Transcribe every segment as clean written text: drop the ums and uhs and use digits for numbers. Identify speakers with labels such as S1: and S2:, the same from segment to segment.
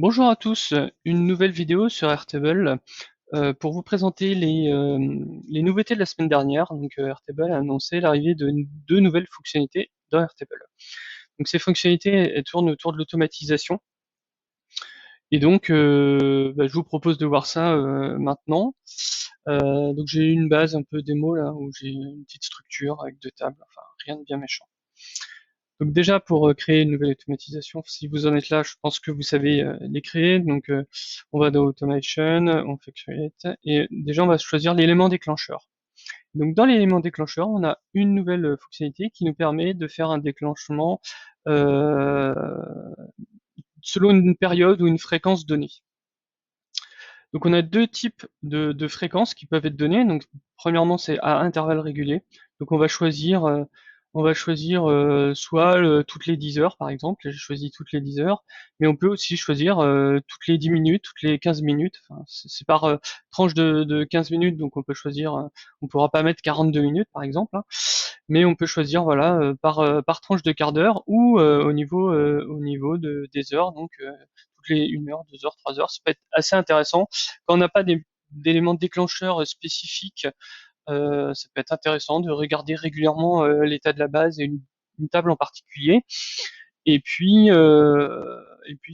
S1: Bonjour à tous, une nouvelle vidéo sur Airtable pour vous présenter les nouveautés de la semaine dernière. Donc Airtable a annoncé l'arrivée de deux nouvelles fonctionnalités dans Airtable. Donc ces fonctionnalités elles tournent autour de l'automatisation et donc je vous propose de voir ça maintenant. Donc j'ai une base un peu démo là où j'ai une petite structure avec deux tables, enfin rien de bien méchant. Donc déjà pour créer une nouvelle automatisation, si vous en êtes là, je pense que vous savez les créer. Donc on va dans Automation, on fait Create, et déjà on va choisir l'élément déclencheur. Donc dans l'élément déclencheur, on a une nouvelle fonctionnalité qui nous permet de faire un déclenchement euh, selon une période ou une fréquence donnée. Donc on a deux types de fréquences qui peuvent être données. Donc premièrement c'est à intervalles réguliers. Donc on va choisir soit toutes les 10 heures par exemple. J'ai choisi toutes les 10 heures, mais on peut aussi choisir toutes les 10 minutes, toutes les 15 minutes. Enfin, c'est par tranche de 15 minutes, donc on peut choisir. On pourra pas mettre 42 minutes par exemple, hein, mais on peut choisir voilà par tranche de quart d'heure ou au niveau des heures. Donc toutes les 1 heure, 2 heures, 3 heures. Ça peut être assez intéressant. Quand on n'a pas d'éléments déclencheurs spécifiques, ça peut être intéressant de regarder régulièrement l'état de la base et une table en particulier. Et puis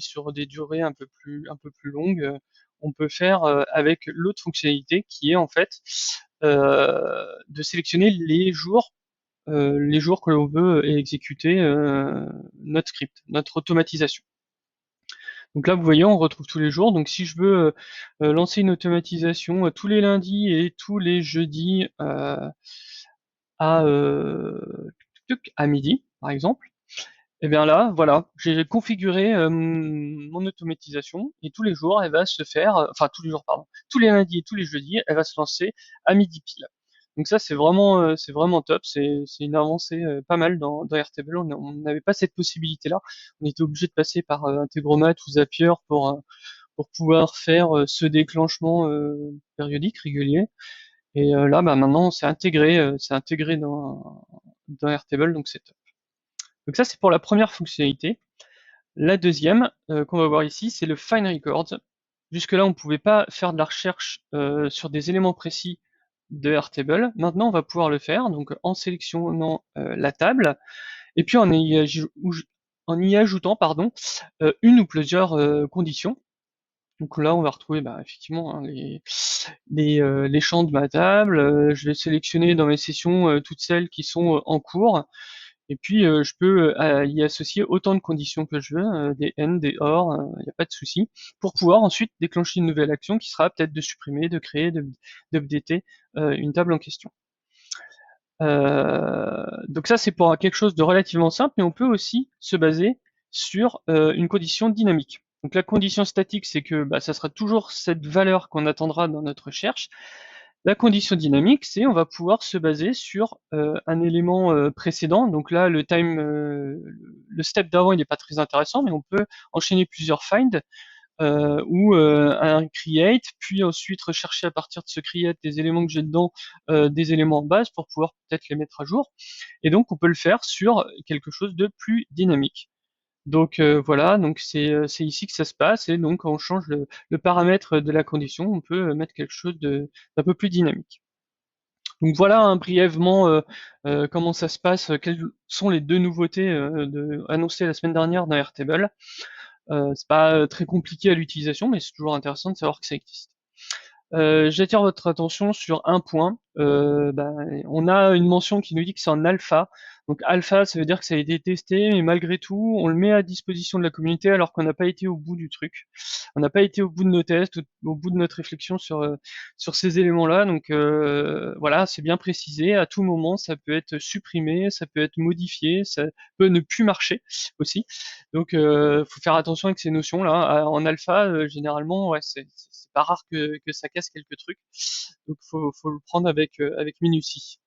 S1: sur des durées un peu plus longues, on peut faire avec l'autre fonctionnalité qui est en fait de sélectionner les jours que l'on veut exécuter notre script, notre automatisation. Donc là, vous voyez, on retrouve tous les jours. Donc si je veux lancer une automatisation tous les lundis et tous les jeudis à midi, par exemple, et bien là, voilà, j'ai configuré mon automatisation et tous les jours, elle va se faire, enfin tous les jours, pardon, tous les lundis et tous les jeudis, elle va se lancer à midi pile. Donc ça, c'est vraiment top. C'est une avancée pas mal dans Airtable. On n'avait pas cette possibilité-là. On était obligé de passer par Integromat ou Zapier pour pouvoir faire ce déclenchement périodique, régulier. Et là, bah maintenant, c'est intégré dans Airtable, donc c'est top. Donc ça, c'est pour la première fonctionnalité. La deuxième qu'on va voir ici, c'est le Find Records. Jusque-là, on ne pouvait pas faire de la recherche sur des éléments précis de Airtable. Maintenant, on va pouvoir le faire donc en sélectionnant la table et puis en y ajoutant pardon, une ou plusieurs conditions. Donc là, on va retrouver effectivement hein, les champs de ma table. Je vais sélectionner dans mes sessions toutes celles qui sont en cours. Et puis, je peux y associer autant de conditions que je veux, des and, des or, il n'y a pas de souci, pour pouvoir ensuite déclencher une nouvelle action qui sera peut-être de supprimer, de créer, d'updater une table en question. Donc ça, c'est pour quelque chose de relativement simple, mais on peut aussi se baser sur une condition dynamique. Donc la condition statique, c'est que ça sera toujours cette valeur qu'on attendra dans notre recherche. La condition dynamique, c'est on va pouvoir se baser sur un élément précédent. Donc là, le step d'avant, il n'est pas très intéressant, mais on peut enchaîner plusieurs find ou un create, puis ensuite rechercher à partir de ce create des éléments que j'ai dedans, des éléments en base pour pouvoir peut-être les mettre à jour. Et donc on peut le faire sur quelque chose de plus dynamique. Donc voilà, donc c'est ici que ça se passe, et donc quand on change le paramètre de la condition, on peut mettre quelque chose d'un peu plus dynamique. Donc voilà hein, brièvement comment ça se passe, quelles sont les deux nouveautés annoncées la semaine dernière dans Airtable. C'est pas très compliqué à l'utilisation, mais c'est toujours intéressant de savoir que ça existe. J'attire votre attention sur un point. On a une mention qui nous dit que c'est en alpha. Donc alpha, ça veut dire que ça a été testé, mais malgré tout, on le met à disposition de la communauté alors qu'on n'a pas été au bout du truc. On n'a pas été au bout de nos tests, au bout de notre réflexion sur ces éléments-là. Donc voilà, c'est bien précisé. À tout moment, ça peut être supprimé, ça peut être modifié, ça peut ne plus marcher aussi. Donc faut faire attention avec ces notions-là. En alpha, généralement, ouais, c'est pas rare que ça casse quelques trucs. Donc faut le prendre avec minutie.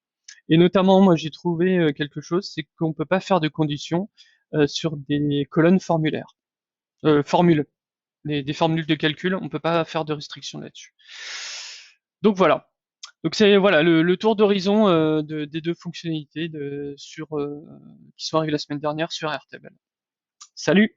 S1: Et notamment, moi j'ai trouvé quelque chose, c'est qu'on peut pas faire de conditions sur des colonnes formulaires. Formules. Des formules de calcul, on peut pas faire de restrictions là-dessus. Donc voilà. Donc c'est voilà le tour d'horizon des deux fonctionnalités qui sont arrivées la semaine dernière sur Airtable. Salut!